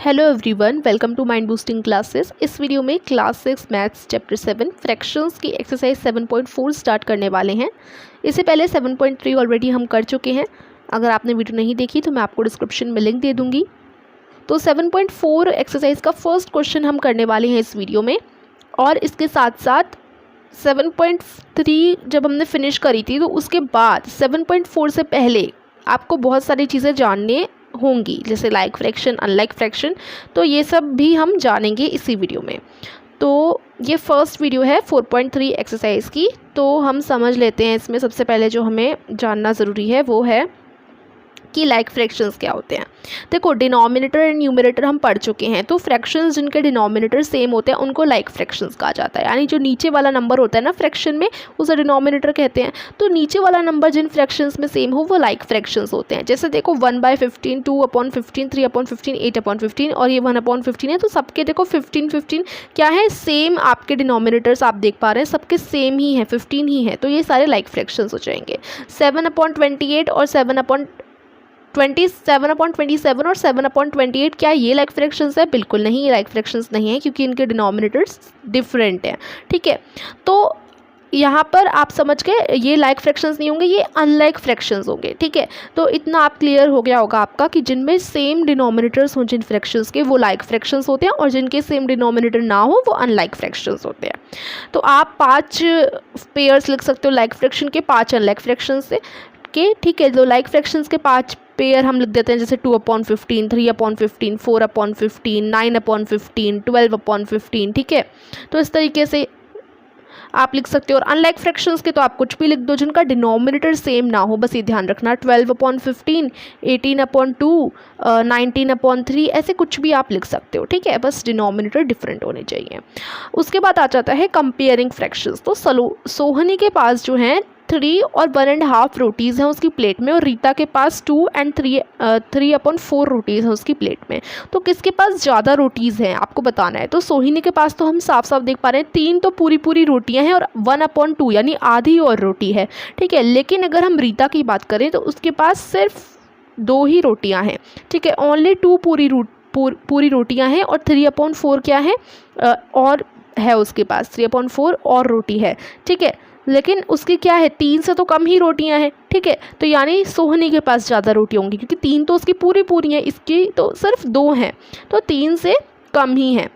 Hello everyone, welcome to mind boosting classes. इस video में class 6 maths chapter 7 fractions की exercise 7.4 start करने वाले हैं। इससे पहले 7.3 ऑलरेडी हम कर चुके हैं। अगर आपने वीडियो नहीं देखी तो मैं आपको डिस्क्रिप्शन में लिंक दे दूंगी। तो 7.4 एक्सरसाइज का फर्स्ट क्वेश्चन हम करने वाले हैं इस वीडियो में, और इसके साथ साथ 7.3 जब हमने फिनिश करी थी तो उसके बाद 7.4 से पहले आपको बहुत सारी चीज़ें जानने होंगी, जैसे लाइक फ्रैक्शन, अनलाइक फ्रैक्शन। तो ये सब भी हम जानेंगे इसी वीडियो में। तो ये फर्स्ट वीडियो है 4.3 एक्सरसाइज की। तो हम समझ लेते हैं इसमें सबसे पहले जो हमें जानना ज़रूरी है वो है कि लाइक फ्रैक्शंस क्या होते हैं। देखो, डिनोमिनेटर एंड न्यूमरेटर हम पढ़ चुके हैं। तो फ्रैक्शंस जिनके डिनोमिनेटर सेम होते हैं उनको लाइक फ्रैक्शंस कहा जाता है। यानी जो नीचे वाला नंबर होता है ना फ्रैक्शन में, उसे डिनोमिनेटर कहते हैं। तो नीचे वाला नंबर जिन फ्रैक्शंस में सेम हो वो लाइक फ्रैक्शंस होते हैं। जैसे देखो 1/15, 2/15, 3/15, 8/15 और ये 1/15 है। तो सबके देखो 15 क्या है, सेम आपके डिनोमिनेटर्स आप देख पा रहे हैं, सबके सेम ही है, 15 ही है। तो ये सारे लाइक फ्रैक्शंस हो जाएंगे। 7/28 और 7/27 और 7/28 क्या ये लाइक फ्रैक्शंस है? बिल्कुल नहीं, ये लाइक फ्रैक्शंस नहीं है, क्योंकि इनके डिनोमिनेटर्स डिफरेंट हैं। ठीक है, तो यहाँ पर आप समझ गए, ये लाइक फ्रैक्शंस नहीं होंगे, ये अनलाइक फ्रैक्शंस होंगे। ठीक है, तो इतना आप क्लियर हो गया होगा आपका कि जिनमें सेम डिनोमिनेटर्स हों जिन फ्रैक्शंस के, वो लाइक फ्रैक्शंस होते हैं, और जिनके सेम डिनोमिनेटर ना हो वो अनलाइक फ्रैक्शंस होते हैं। तो आप 5 पेयर्स लिख सकते हो लाइक फ्रैक्शन के, 5 अनलाइक फ्रैक्शंस से के। ठीक है, तो लाइक फ्रैक्शंस के 5 पेयर हम लिख देते हैं, जैसे 2/15, 3/15, 4/15, 9/15, 12/15। ठीक है, तो इस तरीके से आप लिख सकते हो। और अनलाइक फ्रैक्शंस के तो आप कुछ भी लिख दो जिनका डिनोमिनेटर सेम ना हो, बस ये ध्यान रखना। 12/15, 18/2, 19/3, ऐसे कुछ भी आप लिख सकते हो। ठीक है, बस डिनोमिनेटर डिफरेंट होने चाहिए। उसके बाद आ जाता है कंपेयरिंग फ्रैक्शंस। तो सोहनी के पास जो है 3 और 1.5 रोटीज़ हैं उसकी प्लेट में, और रीता के पास 2 और 3/4 रोटीज़ हैं उसकी प्लेट में। तो किसके पास ज़्यादा रोटीज़ हैं आपको बताना है। तो सोहिनी के पास तो हम साफ साफ देख पा रहे हैं 3 तो पूरी रोटियां हैं, और 1/2 यानी आधी और रोटी है। ठीक है, लेकिन अगर हम रीता की बात करें तो उसके पास सिर्फ 2 ही रोटियाँ हैं। ठीक है, ओनली 2 पूरी रोटियाँ हैं, और 3/4 क्या है, और है उसके पास 3/4 और रोटी है। ठीक है, लेकिन उसकी क्या है, 3 से तो कम ही रोटियां हैं। ठीक है, तो यानी सोहनी के पास ज़्यादा रोटियां होंगी, क्योंकि 3 तो उसकी पूरी हैं, इसकी तो सिर्फ 2 हैं, तो 3 से कम ही हैं।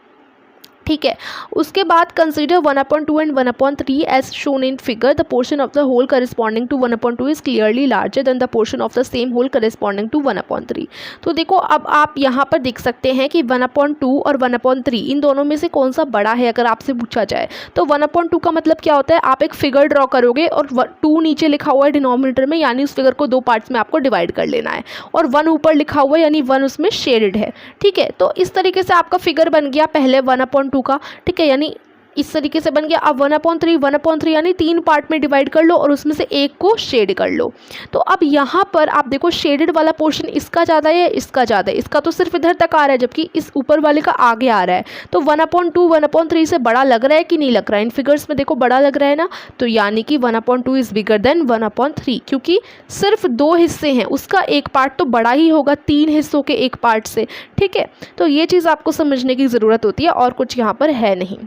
ठीक है, उसके बाद consider 1/2 and 1/3 as shown in figure. The portion of the whole corresponding to 1/2 is clearly larger than the portion of the same whole corresponding to 1/3। तो देखो, अब आप यहाँ पर देख सकते हैं कि 1/2 और 1/3 इन दोनों में से कौन सा बड़ा है अगर आपसे पूछा जाए। तो 1/2 का मतलब क्या होता है, आप एक फिगर ड्रॉ करोगे और 2 नीचे लिखा हुआ है डिनोमिनेटर में, यानी उस फिगर को 2 पार्ट्स में आपको डिवाइड कर लेना है, और 1 ऊपर लिखा हुआ है, यानी 1 उसमें शेडेड है। ठीक है, तो इस तरीके से आपका फिगर बन गया पहले 1/2 का। ठीक है, यानी इस तरीके से बन गया। अब 1/3 यानी 3 पार्ट में डिवाइड कर लो, और उसमें से एक को शेड कर लो। तो अब यहाँ पर आप देखो, शेडेड वाला पोर्शन इसका ज़्यादा है, इसका ज़्यादा है। इसका तो सिर्फ इधर तक आ रहा है, जबकि इस ऊपर वाले का आगे आ रहा है। तो 1/2 1/3 से बड़ा लग रहा है कि नहीं लग रहा है? इन फिगर्स में देखो बड़ा लग रहा है ना। तो यानी कि 1/2 इज़ बिगर देन 1/3, क्योंकि सिर्फ 2 हिस्से हैं, उसका एक पार्ट तो बड़ा ही होगा 3 हिस्सों के एक पार्ट से। ठीक है, तो ये चीज़ आपको समझने की ज़रूरत होती है, और कुछ यहाँ पर है नहीं।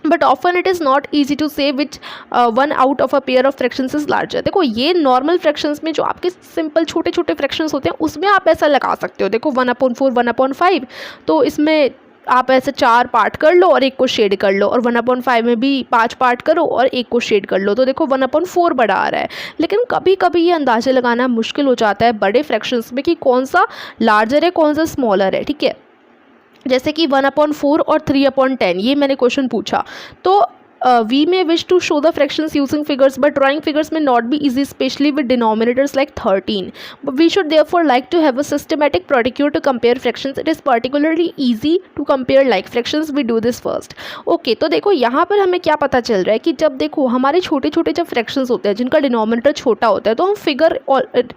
But often it is not easy to say which 1 out of a pair of fractions is larger. देखो, ये नॉर्मल फ्रैक्शंस में जो आपके सिंपल छोटे छोटे फ्रैक्शंस होते हैं उसमें आप ऐसा लगा सकते हो। देखो 1/4 1/5, तो इसमें आप ऐसे 4 पार्ट कर लो और एक को शेड कर लो, और 1/5 में भी 5 पार्ट करो और एक को शेड कर लो। तो देखो 1/4 बड़ा आ रहा है। लेकिन कभी कभी ये अंदाज़ा लगाना मुश्किल हो जाता है बड़े फ्रैक्शंस में कि कौन सा लार्जर है कौन सा स्मॉलर है। ठीक है, जैसे कि 1/4 और 3/10, ये मैंने क्वेश्चन पूछा। तो we may wish to show the fractions using figures, but drawing figures may not be easy, especially with denominators like 13. But we should therefore like to have a systematic procedure to compare fractions. It is particularly easy to compare like fractions. We do this first. Okay, तो देखो यहाँ पर हमें क्या पता चल रहा है कि जब देखो हमारे छोटे छोटे जब फ्रैक्शंस होते हैं जिनका डिनोमिनेटर छोटा होता है, तो हम फिगर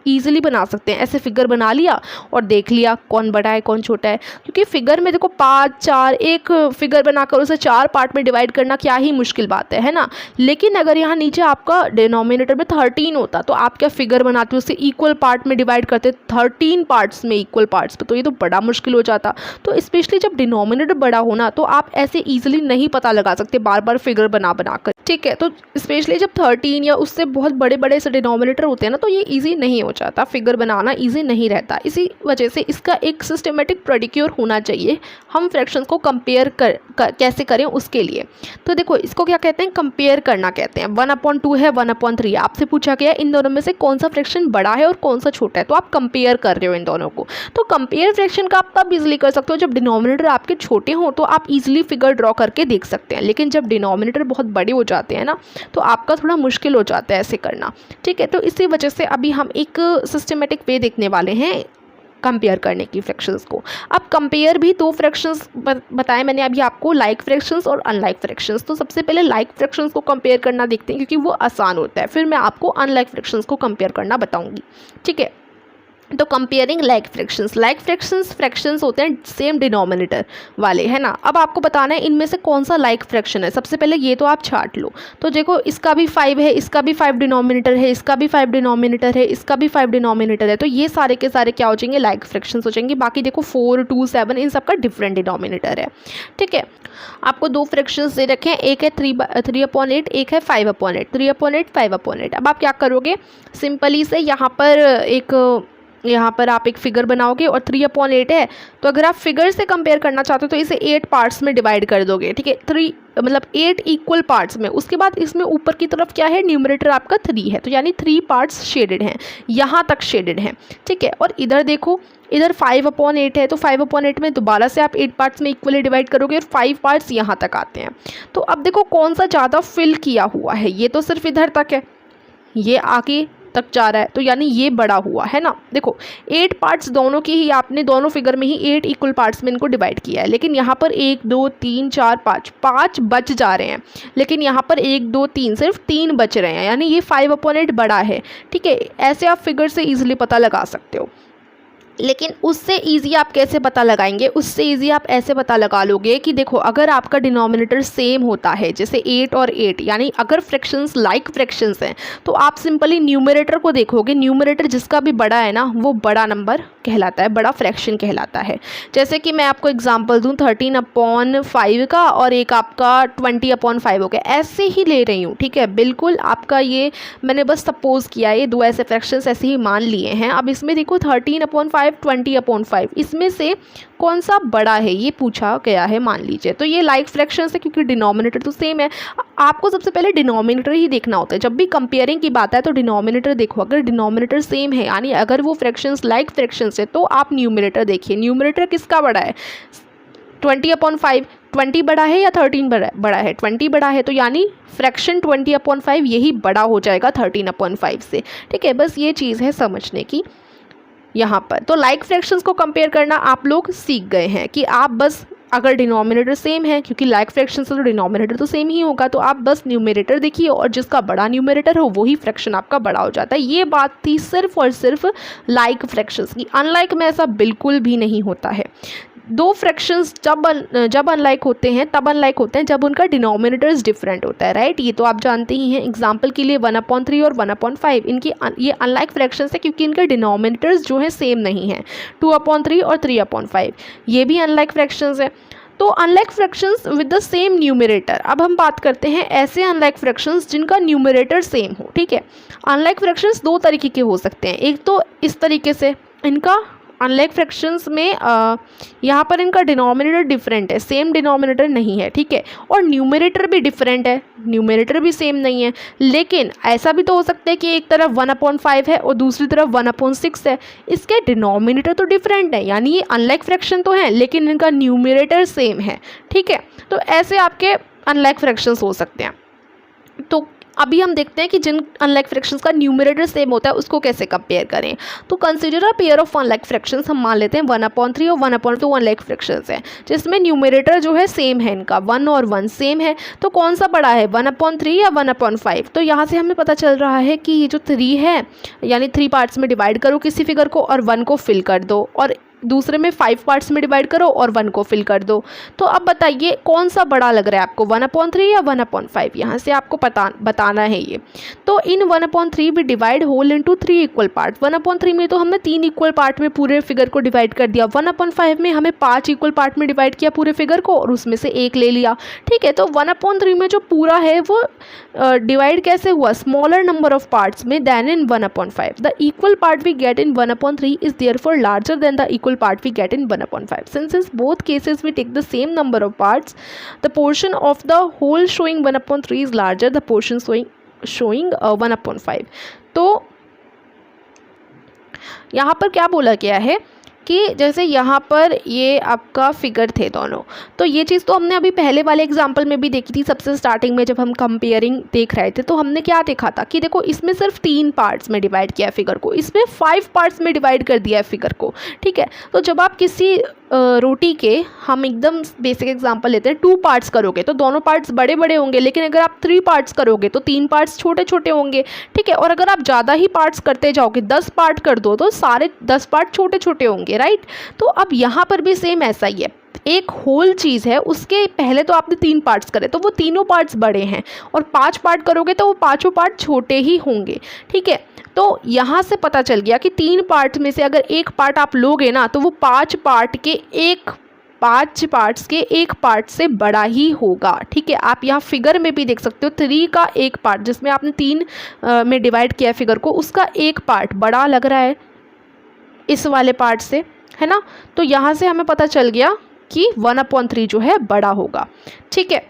ईजिली बना सकते हैं। ऐसे फिगर बना लिया और देख लिया कौन बड़ा है कौन छोटा है, क्योंकि फिगर में देखो 5 4 एक फिगर बनाकर उसे 4 पार्ट में डिवाइड करना क्या ही मुश्किल मुश्किल बात है ना। लेकिन अगर यहाँ नीचे आपका डिनोमिनेटर में 13 होता तो आप क्या फिगर बनाते हो, उसे इक्वल पार्ट में डिवाइड करते 13 पार्ट्स में, इक्वल पार्ट्स में, तो ये तो बड़ा मुश्किल हो जाता। तो स्पेशली जब डिनोमिनेटर बड़ा होना तो आप ऐसे ईजिली नहीं पता लगा सकते बार बार फिगर बना कर, ठीक है। तो स्पेशली जब 13 या उससे बहुत बड़े बड़े से डिनोमिनेटर होते हैं ना, तो ये ईजी नहीं हो जाता, फिगर बनाना ईजी नहीं रहता। इसी वजह से इसका एक सिस्टमेटिक प्रेडिक्योर होना चाहिए, हम फ्रैक्शंस को कंपेयर कैसे करें उसके लिए। तो देखो इसको क्या कहते हैं, कंपेयर करना कहते हैं। 1/2 है, 1/3 आपसे पूछा गया इन दोनों में से कौन सा फ्रैक्शन बड़ा है और कौन सा छोटा है, तो आप कंपेयर कर रहे हो इन दोनों को। तो कंपेयर फ्रैक्शन का आप तब इजीली कर सकते हो जब डिनोमिनेटर आपके छोटे हों, तो आप इजीली फिगर ड्रॉ करके देख सकते हैं। लेकिन जब डिनोमिनेटर बहुत बड़े हो जाते हैं ना, तो आपका थोड़ा मुश्किल हो जाता है ऐसे करना, ठीक है। तो इसी वजह से अभी हम एक सिस्टमेटिक वे देखने वाले हैं कंपेयर करने की फ्रैक्शंस को। अब कंपेयर भी 2 फ्रैक्शंस बताए मैंने अभी आपको, लाइक फ्रैक्शंस और अनलाइक फ्रैक्शंस। तो सबसे पहले लाइक फ्रैक्शंस को कंपेयर करना देखते हैं, क्योंकि वो आसान होता है, फिर मैं आपको अनलाइक फ्रैक्शंस को कंपेयर करना बताऊंगी, ठीक है। तो कंपेयरिंग लाइक फ्रैक्शंस फ्रैक्शंस होते हैं सेम डिनोमिनेटर वाले, है ना। अब आपको बताना है इनमें से कौन सा लाइक फ्रैक्शन है। सबसे पहले ये तो आप छांट लो। तो देखो इसका भी 5 है, इसका भी 5 डिनोमिनेटर है, इसका भी 5 डिनोमिनेटर है, इसका भी 5 डिनोमिनेटर है, तो ये सारे के सारे क्या हो जाएंगे, लाइक फ्रैक्शंस हो जाएंगे। बाकी देखो 4, 2, 7 इन सब का डिफरेंट डिनोमिनेटर है, ठीक है। आपको 2 फ्रैक्शंस दे रखे हैं, एक है 3/8, एक है 5/8, 3/8, 5/8। अब आप क्या करोगे, सिंपली से यहाँ पर आप एक फिगर बनाओगे और 3/8 है, तो अगर आप फिगर से कंपेयर करना चाहते हो तो इसे 8 पार्ट्स में डिवाइड कर दोगे, ठीक है। 8 इक्वल पार्ट्स में। उसके बाद इसमें ऊपर की तरफ क्या है, न्यूमरेटर आपका 3 है, तो यानी 3 पार्ट्स शेडेड हैं, यहाँ तक शेडेड हैं, ठीक है। और इधर देखो, इधर 5/8 है, तो 5/8 में दोबारा से आप 8 पार्ट्स में इक्वली डिवाइड करोगे और 5 पार्ट्स यहाँ तक आते हैं। तो अब देखो कौन सा ज़्यादा फिल किया हुआ है, ये तो सिर्फ इधर तक है, ये आगे तक जा रहा है, तो यानी ये बड़ा हुआ है ना। देखो 8 पार्ट्स दोनों की ही आपने दोनों फिगर में ही 8 इक्वल पार्ट्स में इनको डिवाइड किया है, लेकिन यहाँ पर 1, 2, 3, 4, 5 बच जा रहे हैं, लेकिन यहाँ पर 1, 2, 3 सिर्फ 3 बच रहे हैं, यानी ये 5/8 बड़ा है, ठीक है। ऐसे आप फिगर से ईजिली पता लगा सकते हो। लेकिन उससे इजी आप कैसे पता लगाएंगे, उससे इजी आप ऐसे पता लगा लोगे कि देखो अगर आपका डिनोमिनेटर सेम होता है, जैसे 8 और 8, यानी अगर फ्रैक्शंस लाइक फ्रैक्शंस हैं, तो आप सिंपली न्यूमरेटर को देखोगे, न्यूमरेटर जिसका भी बड़ा है ना, वो बड़ा नंबर कहलाता है, बड़ा फ्रैक्शन कहलाता है। जैसे कि मैं आपको एग्जांपल दूं 13/5 का और एक आपका 20/5 हो गया, ऐसे ही ले रही हूँ, ठीक है। बिल्कुल आपका ये मैंने बस सपोज किया, ये 2 ऐसे फ्रैक्शंस ऐसे ही मान लिए हैं। अब इसमें देखो 13/5, 20/5, इसमें से कौन सा बड़ा है ये पूछा गया है, मान लीजिए। तो ये लाइक फ्रैक्शंस है क्योंकि डिनोमिनेटर तो सेम है। आपको सबसे पहले डिनोमिनेटर ही देखना होता है, जब भी कंपेयरिंग की बात है तो डिनोमिनेटर देखो। अगर डिनोमिनेटर सेम है, यानी अगर वो फ्रैक्शंस लाइक फ्रैक्शंस है, तो आप न्यूमरेटर देखिए, न्यूमरेटर किसका बड़ा है, 20/5, 20 बड़ा है या 13 बड़ा है, 20 बड़ा है, तो यानी फ्रैक्शन 20/5 यही बड़ा हो जाएगा 13/5 से, ठीक है। बस ये चीज़ है समझने की यहाँ पर। तो लाइक फ्रैक्शंस को कंपेयर करना आप लोग सीख गए हैं कि आप बस अगर डिनोमिनेटर सेम है, क्योंकि लाइक फ्रैक्शन से तो डिनोमिनेटर तो सेम ही होगा, तो आप बस न्यूमरेटर देखिए और जिसका बड़ा न्यूमरेटर हो वही फ्रैक्शन आपका बड़ा हो जाता है। ये बात थी सिर्फ और सिर्फ लाइक फ्रैक्शंस की। अनलाइक में ऐसा बिल्कुल भी नहीं होता है। 2 फ्रैक्शंस जब अनलाइक होते हैं तब अनलाइक होते हैं जब उनका डिनोमिनेटर्स डिफरेंट होता है, राइट। ये तो आप जानते ही हैं। एग्जांपल के लिए 1/3 और 1/5 इनकी ये अनलाइक फ्रैक्शंस है क्योंकि इनके डिनोमिनेटर्स जो हैं सेम नहीं हैं। 2/3 और 3/5 ये भी अनलाइक फ्रैक्शंस है। तो unlike fractions with the same numerator. अब हम बात करते हैं ऐसे अनलाइक फ्रैक्शंस जिनका न्यूमरेटर सेम हो, ठीक है। अनलाइक फ्रैक्शंस 2 तरीके के हो सकते हैं। एक तो इस तरीके से, इनका अनलाइक फ्रैक्शंस में यहाँ पर इनका डिनोमिनेटर डिफरेंट है, सेम डिनोमिनेटर नहीं है, ठीक है। और न्यूमरेटर भी डिफरेंट है, न्यूमरेटर भी सेम नहीं है। लेकिन ऐसा भी तो हो सकता है कि एक तरफ 1/5 है और दूसरी तरफ 1/6 है, इसके डिनोमिनेटर तो डिफरेंट है, यानी ये अनलाइक फ्रैक्शन तो है लेकिन इनका न्यूमरेटर सेम है, ठीक है। तो ऐसे आपके अनलाइक फ्रैक्शंस हो सकते हैं। तो अभी हम देखते हैं कि जिन अनलाइक फ्रैक्शंस का न्यूमरेटर सेम होता है उसको कैसे कंपेयर करें। तो consider a pair of unlike fractions. हम मान लेते हैं 1/3 और 1/2 अनलाइक फ्रैक्शंस हैं जिसमें न्यूमरेटर जो है सेम है, इनका 1 और 1 सेम है। तो कौन सा बड़ा है, 1/3 या 1/5? तो यहाँ से हमें पता चल रहा है कि ये जो 3 है, यानी 3 पार्ट्स में डिवाइड करो किसी फिगर को और 1 को फिल कर दो, और दूसरे में 5 पार्ट्स में डिवाइड करो और 1 को फिल कर दो। तो अब बताइए कौन सा बड़ा लग रहा है आपको, 1/3 या 1/5? यहाँ से आपको बताना है ये। तो in 1/3 we divide whole into 3 equal part. 1/3 में तो हमने 3 इक्वल पार्ट में पूरे फिगर को डिवाइड कर दिया, 1/5 में हमें 5 इक्वल पार्ट में डिवाइड किया पूरे फिगर को और उसमें से एक ले लिया। ठीक है, तो 1/3 में जो पूरा है वो डिवाइड कैसे हुआ, स्मॉलर नंबर ऑफ पार्ट्स में than in 1/5। The equal part we get in 1/3 is therefore larger than the equal part we get in 1/5. Since in both cases we take the same number of parts, the portion of the whole showing 1/3 is larger the portion showing 1/5. तो यहाँ पर क्या बोला गया है कि जैसे यहाँ पर ये आपका फिगर थे दोनों, तो ये चीज़ तो हमने अभी पहले वाले एग्जाम्पल में भी देखी थी। सबसे स्टार्टिंग में जब हम कंपेयरिंग देख रहे थे तो हमने क्या देखा था कि देखो इसमें सिर्फ 3 पार्ट्स में डिवाइड किया है फिगर को, इसमें 5 पार्ट्स में डिवाइड कर दिया है फिगर को। ठीक है, तो जब आप किसी रोटी के, हम एकदम बेसिक एग्जांपल लेते हैं, 2 पार्ट्स करोगे तो दोनों पार्ट्स बड़े बड़े होंगे, लेकिन अगर आप 3 पार्ट्स करोगे तो 3 पार्ट्स छोटे छोटे होंगे। ठीक है, और अगर आप ज़्यादा ही पार्ट्स करते जाओगे, 10 पार्ट कर दो तो सारे 10 पार्ट छोटे छोटे होंगे, राइट। तो अब यहाँ पर भी सेम ऐसा ही है, एक होल चीज़ है, उसके पहले तो आपने 3 पार्ट्स करे तो वो तीनों पार्ट्स बड़े हैं, और 5 पार्ट करोगे तो वो पाँचों पार्ट छोटे ही होंगे। ठीक है, तो यहाँ से पता चल गया कि 3 पार्ट में से अगर एक पार्ट आप लोगे ना तो वो 5 पार्ट्स के एक पार्ट से बड़ा ही होगा। ठीक है, आप यहाँ फिगर में भी देख सकते हो 3 का एक पार्ट, जिसमें आपने 3 में डिवाइड किया फिगर को, उसका एक पार्ट बड़ा लग रहा है इस वाले पार्ट से, है ना। तो यहाँ से हमें पता चल गया कि 1/3 जो है बड़ा होगा। ठीक है,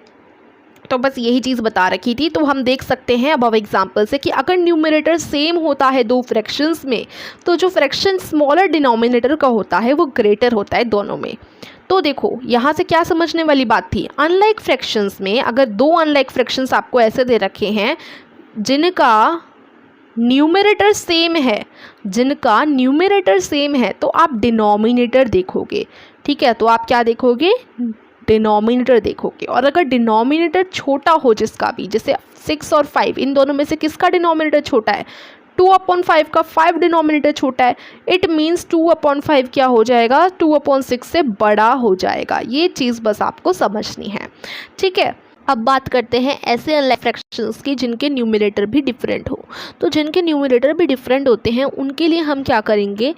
तो बस यही चीज़ बता रखी थी। तो हम देख सकते हैं अब एग्जाम्पल से कि अगर न्यूमरेटर सेम होता है 2 फ्रैक्शंस में, तो जो फ्रैक्शन स्मॉलर डिनोमिनेटर का होता है वो ग्रेटर होता है दोनों में। तो देखो यहाँ से क्या समझने वाली बात थी, अनलाइक फ्रैक्शंस में अगर 2 अनलाइक फ्रैक्शंस आपको ऐसे दे रखे हैं जिनका न्यूमरेटर सेम है, तो आप डिनोमिनेटर देखोगे। ठीक है, तो आप क्या देखोगे, डिनोमिनेटर देखोगे। और अगर डिनोमिनेटर छोटा हो जिसका भी, जैसे 6 और 5, इन दोनों में से किसका डिनोमिनेटर छोटा है, 2/5 का 5 डिनोमिनेटर छोटा है, इट मीन्स 2/5 क्या हो जाएगा, 2/6 से बड़ा हो जाएगा। ये चीज़ बस आपको समझनी है। ठीक है, अब बात करते हैं ऐसे अनलाइक फ्रैक्शंस की जिनके न्यूमरेटर भी डिफरेंट हो। तो जिनके न्यूमरेटर भी डिफरेंट होते हैं उनके लिए हम क्या करेंगे,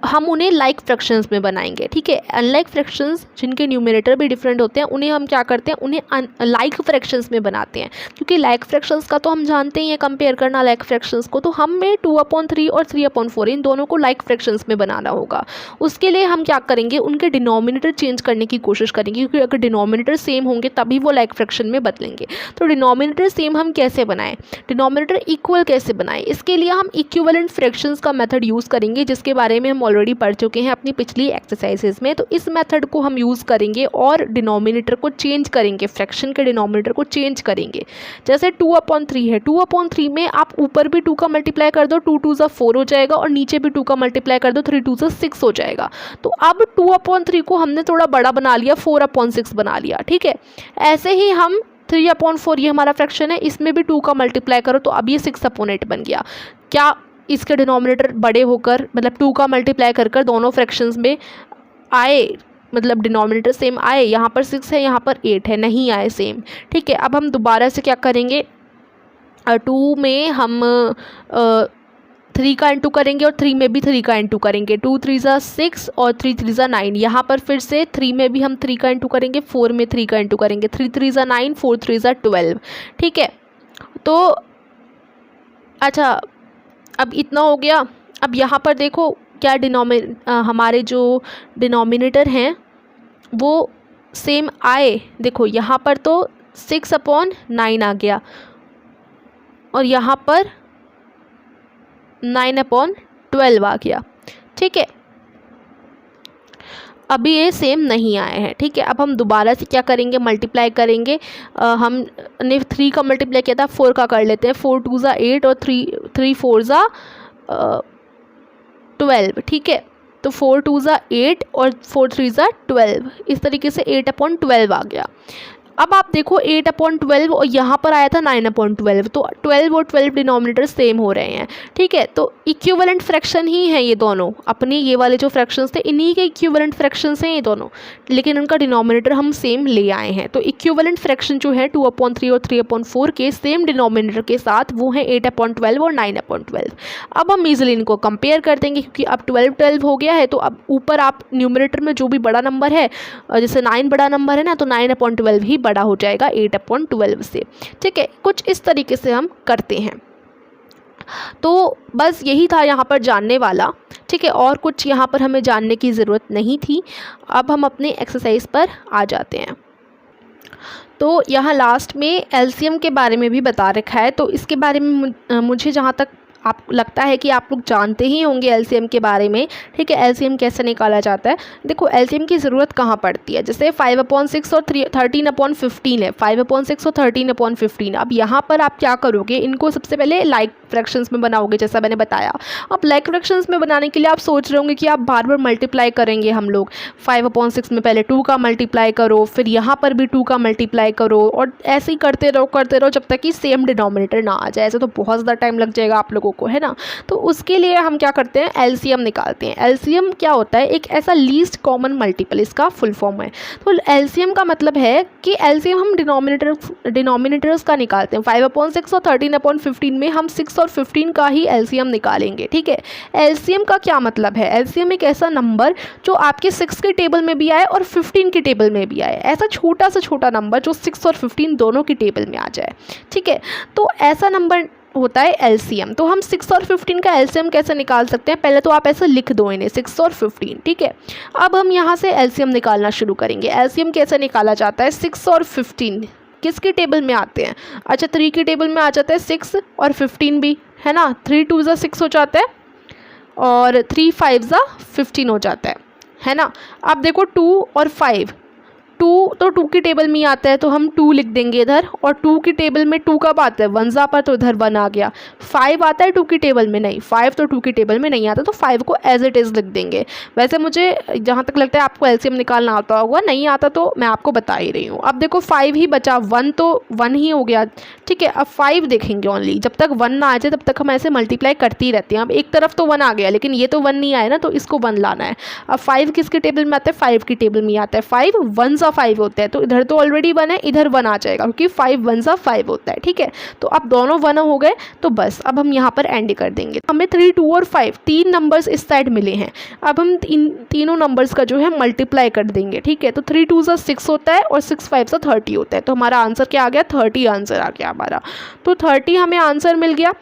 हम उन्हें लाइक फ्रैक्शंस में बनाएंगे। ठीक है, अनलाइक फ्रैक्शंस जिनके न्यूमरेटर भी डिफरेंट होते हैं उन्हें हम क्या करते हैं, उन्हें लाइक फ्रैक्शंस में बनाते हैं। क्योंकि लाइक फ्रैक्शंस का तो हम जानते ही हैं कंपेयर करना लाइक फ्रैक्शंस को, तो हमें 2/3 और 3/4 इन दोनों को लाइक फ्रैक्शंस में बनाना होगा। उसके लिए हम क्या करेंगे, उनके डिनोमिनेटर चेंज करने की कोशिश करेंगे, क्योंकि अगर डिनोमिनेटर सेम होंगे तभी वो लाइक फ्रैक्शन में बदलेंगे। तो डिनोमिनेटर सेम हम कैसे बनाएं, डिनोमिनेटर इक्वल कैसे बनाएं, इसके लिए हम इक्विवेलेंट फ्रैक्शंस का मेथड यूज़ करेंगे, जिसके बारे में हम ऑलरेडी पढ़ चुके हैं अपनी पिछली एक्सरसाइजेस में। तो इस मेथड को हम यूज़ करेंगे और डिनोमिनेटर को चेंज करेंगे, फ्रैक्शन के डिनोमिनेटर को चेंज करेंगे। जैसे 2/3 है, 2/3 में आप ऊपर भी 2 का मल्टीप्लाई कर दो, 2 2 4 हो जाएगा, और नीचे भी 2 का मल्टीप्लाई कर दो, 3 2 6 हो जाएगा। तो अब 2/3 को हमने थोड़ा बड़ा बना लिया, 4/6 बना लिया। ठीक है, ऐसे ही हम 3/4, ये हमारा फ्रैक्शन है, इसमें भी 2 का मल्टीप्लाई करो तो अब ये 6/8 बन गया। क्या इसके डिनोमिनेटर बड़े होकर, मतलब 2 का मल्टीप्लाई कर दोनों फ्रैक्शंस में आए, मतलब डिनोमिनेटर सेम आए, यहाँ पर 6 है यहाँ पर 8 है, नहीं आए सेम। ठीक है, अब हम दोबारा से क्या करेंगे, 2 में हम 3 का इंटू करेंगे और 3 में भी 3 का इंटू करेंगे, 2 3 6 और 3 3 9। यहाँ पर फिर से 3 में भी हम 3 का इंटू करेंगे, 4 में 3 का इंटू करेंगे, 3 3 9, 4 3 12। ठीक है, तो अच्छा अब इतना हो गया। अब यहाँ पर देखो क्या हमारे जो डिनोमिनेटर हैं वो सेम आए। देखो यहाँ पर तो 6/9 आ गया और यहाँ पर 9/12 आ गया। ठीक है, अभी ये सेम नहीं आए हैं। ठीक है, अब हम दोबारा से क्या करेंगे, मल्टीप्लाई करेंगे। हमने 3 का मल्टीप्लाई किया था, 4 का कर लेते हैं, 4 2 8 और 3 4 12। ठीक है, तो 4 2 8 और 4 3 12, इस तरीके से 8/12 आ गया। अब आप देखो 8/12 और यहाँ पर आया था 9/12, तो 12 और 12 डिनोमिनेटर सेम हो रहे हैं, ठीक है। तो इक्विवेलेंट फ्रैक्शन ही है ये दोनों, अपने ये वाले जो फ्रैक्शंस थे इन्हीं के इक्विवेलेंट फ्रैक्शंस हैं ये दोनों, लेकिन उनका डिनोमिनेटर हम सेम ले आए हैं। तो इक्विवेलेंट फ्रैक्शन जो है 2/3 और 3/4 के सेम डिनोमिनेटर के साथ वो है 8/12 और 9/12। अब हम ईजिली इनको कंपेयर कर देंगे, क्योंकि अब 12 हो गया है, तो अब ऊपर आप न्यूमरेटर में जो भी बड़ा नंबर है, जैसे 9 बड़ा नंबर है ना, तो 9/12 ही बड़ा हो जाएगा 8/12 से, ठीक है। कुछ इस तरीके से हम करते हैं। तो बस यही था यहाँ पर जानने वाला, ठीक है, और कुछ यहाँ पर हमें जानने की ज़रूरत नहीं थी। अब हम अपने एक्सरसाइज पर आ जाते हैं। तो यहाँ लास्ट में एलसीएम के बारे में भी बता रखा है, तो इसके बारे में मुझे जहाँ तक आप लगता है कि आप लोग जानते ही होंगे एलसीएम के बारे में, ठीक है। एलसीएम कैसे निकाला जाता है, देखो एलसीएम की ज़रूरत कहाँ पड़ती है, जैसे 5/6 और 13/15 है, 5/6 और 13/15। अब यहाँ पर आप क्या करोगे, इनको सबसे पहले लाइक फ्रैक्शंस में बनाओगे, जैसा मैंने बताया। अब लाइक फ्रैक्शंस में बनाने के लिए आप सोच रहे होंगे कि आप बार बार मल्टीप्लाई करेंगे, हम लोग 5/6 में पहले 2 का मल्टीप्लाई करो, फिर यहाँ पर भी 2 का मल्टीप्लाई करो, और ऐसे ही करते रहो जब तक कि सेम डिनोमिनेटर ना आ जाए। ऐसे तो बहुत ज़्यादा टाइम लग जाएगा आप लोगों को, है ना। तो उसके लिए हम क्या करते हैं, एलसीएम निकालते हैं। एलसीएम क्या होता है, एक ऐसा लीस्ट कॉमन मल्टीपल, इसका फुल फॉर्म है। तो एलसीएम का मतलब है कि एलसीएम हम डिनोमिनेटर्स का निकालते हैं। 5/6 और 13/15 में हम 6 और 15 का ही एलसीएम निकालेंगे, ठीक है। एलसीएम का क्या मतलब है, एलसीएम एक ऐसा नंबर जो आपके 6 के टेबल में भी आए और 15 के टेबल में भी आए, ऐसा छोटा सा छोटा नंबर जो 6 और 15 दोनों के टेबल में आ जाए, ठीक है। तो ऐसा नंबर होता है एलसीएम। तो हम 6 और 15 का एलसीएम कैसे निकाल सकते हैं, पहले तो आप ऐसे लिख दो इन्हें, 6 और 15, ठीक है। अब हम यहाँ से एलसीएम निकालना शुरू करेंगे। एलसीएम कैसे निकाला जाता है, 6 और 15 किसके टेबल में आते हैं, अच्छा 3 के टेबल में आ जाता है 6 और 15 भी, है ना। 3 2 ज़ा 6 हो जाता है और 3 5 ज़ा 15 हो जाता है ना। अब देखो 2 और 5, 2 तो 2 की टेबल में ही आता है, तो हम 2 लिख देंगे इधर, और 2 की टेबल में 2 कब आता है, 1 पर, तो इधर 1 आ गया। 5 आता है 2 की टेबल में, नहीं 5 तो 2 की टेबल में नहीं आता, तो 5 को एज इट इज़ लिख देंगे। वैसे मुझे जहाँ तक लगता है आपको एलसीएम निकालना आता होगा, नहीं आता तो मैं आपको बता ही रही हूँ। अब देखो 5 ही बचा, 1 तो 1 ही हो गया, ठीक है। अब 5 देखेंगे ओनली, जब तक 1 ना आ जाए तब तक हम ऐसे मल्टीप्लाई करते ही रहते हैं। अब एक तरफ तो 1 आ गया, लेकिन ये तो 1 नहीं आया ना, तो इसको 1 लाना है। अब 5 किसके टेबल में आता है, 5 की टेबल में आता है। 5 1 ज़ा 5 होता है, तो इधर तो ऑलरेडी 1 है, इधर 1 आ जाएगा, क्योंकि 5 1 ज़ा 5 होता है, ठीक है। तो अब दोनों 1 हो गए, तो बस अब हम यहाँ पर एंड कर देंगे। हमें 3 2 और 5 तीन नंबर्स इस साइड मिले हैं। अब हम तीनों नंबर्स का जो है मल्टीप्लाई कर देंगे, ठीक है। तो 3 2 ज़ा 6 होता है और 6 5 ज़ा 30 होता है, तो हमारा आंसर क्या आ गया, 30 आंसर आ गया हमारा। तो 30 हमें आंसर मिल गया,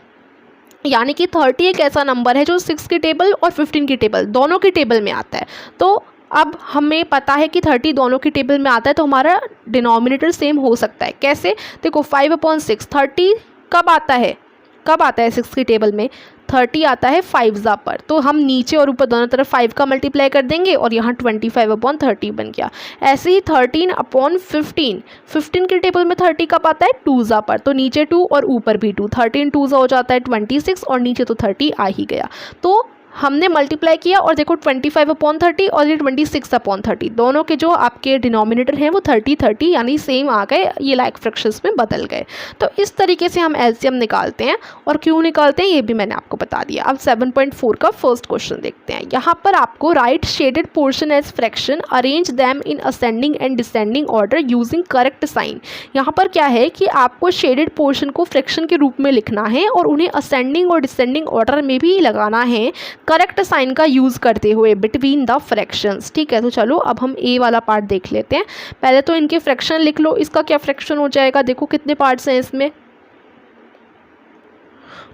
यानी कि 30 एक ऐसा नंबर है जो 6 की टेबल और 15 की टेबल दोनों की टेबल में आता है। तो अब हमें पता है कि 30 दोनों की टेबल में आता है, तो हमारा डिनोमिनेटर सेम हो सकता है। कैसे, देखो 5/6 30 कब आता है, 6 की टेबल में, 30 आता है 5 ज़ा पर, तो हम नीचे और ऊपर दोनों तरफ 5 का मल्टीप्लाई कर देंगे और यहाँ 25/30 बन गया। ऐसे ही 13/15, 15 की टेबल में 30 कब आता है, 2 ज़ा पर, तो नीचे 2 और ऊपर भी 2, 13 2 ज़ा हो जाता है 26, और नीचे तो 30 आ ही गया। तो हमने मल्टीप्लाई किया और देखो 25/30 और ये 26/30, दोनों के जो आपके डिनोमिनेटर हैं वो 30 यानी सेम आ गए, ये लाइक फ्रैक्शंस में बदल गए। तो इस तरीके से हम एलसीएम निकालते हैं, और क्यों निकालते हैं ये भी मैंने आपको बता दिया। अब 7.4 का फर्स्ट क्वेश्चन देखते हैं। यहाँ पर आपको write shaded portion as fraction, arrange them in ascending and descending order using correct sign. यहाँ पर क्या है कि आपको शेडेड पोर्शन को फ्रैक्शन के रूप में लिखना है और उन्हें असेंडिंग और डिसेंडिंग ऑर्डर में भी लगाना है, करेक्ट साइन का यूज़ करते हुए बिटवीन द फ्रैक्शंस, ठीक है। तो चलो अब हम ए वाला पार्ट देख लेते हैं। पहले तो इनके फ्रैक्शन लिख लो, इसका क्या फ्रैक्शन हो जाएगा, देखो कितने पार्ट्स हैं इसमें।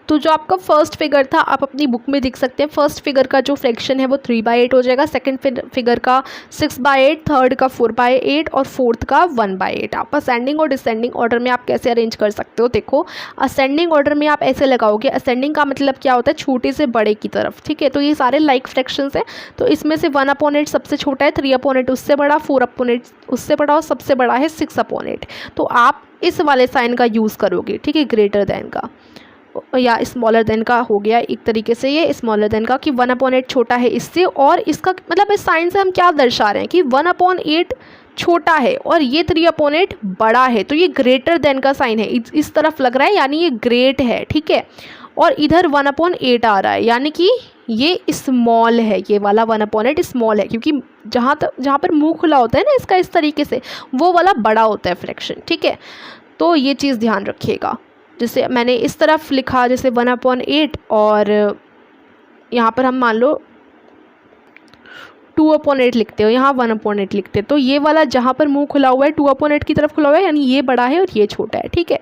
तो जो आपका फर्स्ट फिगर था आप अपनी बुक में देख सकते हैं, फर्स्ट फिगर का जो फ्रैक्शन है वो 3/8 हो जाएगा, सेकंड फिगर का 6/8, थर्ड का 4/8 और फोर्थ का 1/8। आप असेंडिंग और डिसेंडिंग ऑर्डर में आप कैसे अरेंज कर सकते हो, देखो असेंडिंग ऑर्डर में आप ऐसे लगाओगे, असेंडिंग का मतलब क्या होता है, छोटे से बड़े की तरफ, ठीक है। तो ये सारे लाइक फ्रैक्शंस हैं, तो इसमें से 1/8 सबसे छोटा है, 3/8 उससे बड़ा, 4/8 उससे बड़ा और सबसे बड़ा है 6/8। तो आप इस वाले साइन का यूज़ करोगे, ठीक है, ग्रेटर देन का या स्मॉलर देन का हो गया एक तरीके से, ये स्मॉलर देन का कि 1/8 छोटा है इससे, और इसका मतलब इस साइन से हम क्या दर्शा रहे हैं कि 1/8 छोटा है और ये 3/8 बड़ा है, तो ये ग्रेटर देन का साइन है, इस तरफ लग रहा है, यानी ये ग्रेट है, ठीक है। और इधर 1/8 आ रहा है, यानी कि ये स्मॉल है, ये वाला 1/8 स्मॉल है, क्योंकि जहाँ पर मुंह खुला होता है ना इसका इस तरीके से, वो वाला बड़ा होता है फ्रैक्शन, ठीक है। तो ये चीज़ ध्यान रखिएगा। जैसे मैंने इस तरफ लिखा जैसे 1/8 और यहाँ पर हम मान लो 2/8 लिखते हो, यहाँ 1/8 लिखते हैं, तो ये वाला जहाँ पर मुंह खुला हुआ है 2/8 की तरफ खुला हुआ है, यानी ये बड़ा है और ये छोटा है, ठीक है।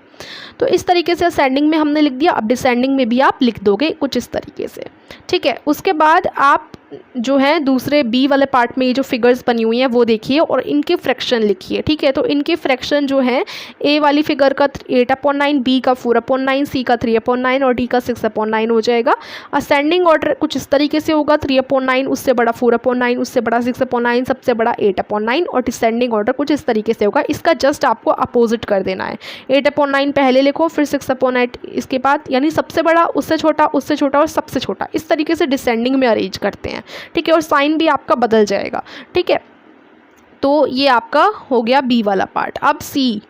तो इस तरीके से असेंडिंग में हमने लिख दिया, अब डिसेंडिंग में भी आप लिख दोगे कुछ इस तरीके से, ठीक है। उसके बाद आप जो है दूसरे बी वाले पार्ट में ये जो फिगर्स बनी हुई हैं वो देखिए और इनके फ्रैक्शन लिखिए, ठीक है। तो इनके फ्रैक्शन जो है ए वाली फिगर का 8/9, बी का 4/9, सी का 3/9 और डी का 6/9 हो जाएगा। असेंडिंग ऑर्डर कुछ इस तरीके से होगा, 3/9, उससे बड़ा 4/9, उससे बड़ा 6/9, सबसे बड़ा 8/9, और डिसेंडिंग ऑर्डर कुछ इस तरीके से होगा। इसका जस्ट आपको अपोजिट कर देना है, 8/9 पहले लिखो, फिर 6/8 इसके बाद, यानी सबसे बड़ा, उससे छोटा और सबसे छोटा, इस तरीके से डिसेंडिंग में अरेंज करते हैं, ठीक है। और साइन भी आपका बदल जाएगा, ठीक है। तो ये आपका हो गया बी वाला पार्ट। अब सी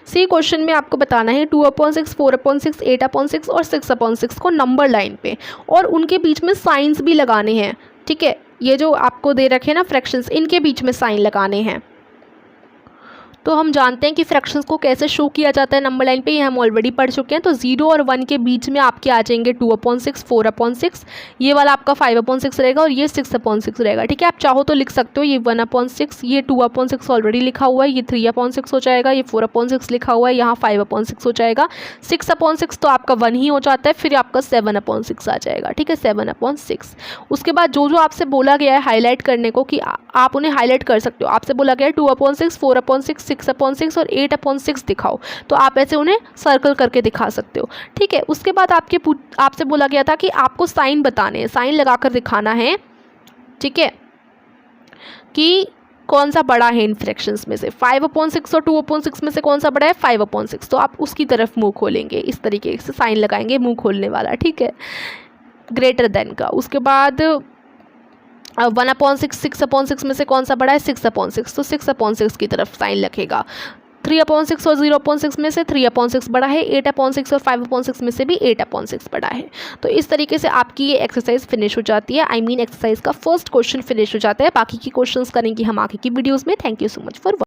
क्वेश्चन में आपको बताना है 2/6, 4/6, 8/6 और 6/6 को नंबर लाइन पे, और उनके बीच में साइंस भी लगाने हैं, ठीक है। ये जो आपको दे रखे हैं ना फ्रैक्शंस, इनके बीच में साइन लगाने हैं। तो हम जानते हैं कि फ्रैक्शंस को कैसे शो किया जाता है नंबर लाइन पे, ये हम ऑलरेडी पढ़ चुके हैं। तो 0 और 1 के बीच में आपके आ जाएंगे 2/6, 4/6, ये वाला आपका 5/6 रहेगा और ये 6/6 रहेगा, ठीक है। आप चाहो तो लिख सकते हो ये 1/6, ये 2/6 ऑलरेडी लिखा हुआ है, ये 3/6 हो जाएगा, ये 4/6 लिखा हुआ है, यहाँ 5/6 हो जाएगा, 6/6 तो आपका 1 ही हो जाता है, फिर आपका 7/6 आ जाएगा, ठीक है, 7/6। उसके बाद जो आपसे बोला गया है हाईलाइट करने को, कि आप उन्हें हाईलाइट कर सकते हो। आपसे बोला गया है 2/6, 4/6, 6/6 और 8/6 दिखाओ, तो आप ऐसे उन्हें सर्कल करके दिखा सकते हो, ठीक है। उसके बाद आपसे बोला गया था कि आपको साइन बताने हैं, साइन लगाकर दिखाना है, ठीक है, कि कौन सा बड़ा है इन फ्रैक्शंस में से। 5/6 और 2/6 में से कौन सा बड़ा है, 5/6, तो आप उसकी तरफ मुंह खोलेंगे, इस तरीके से साइन लगाएंगे मुंह खोलने वाला, ठीक है, ग्रेटर देन का। उसके बाद 1/6, 6/6 में से कौन सा बड़ा है, 6/6, तो 6/6 की तरफ साइन लगेगा। 3/6 और 0/6 में से 3/6 बड़ा है, 8/6 और 5/6 में से भी 8/6 बड़ा है। तो इस तरीके से आपकी ये एक्सरसाइज फिनिश हो जाती है, एक्सरसाइज का फर्स्ट क्वेश्चन फिनिश हो जाता है। बाकी की क्वेश्चंस करेंगे हम आगे की वीडियोस में। Thank you so much for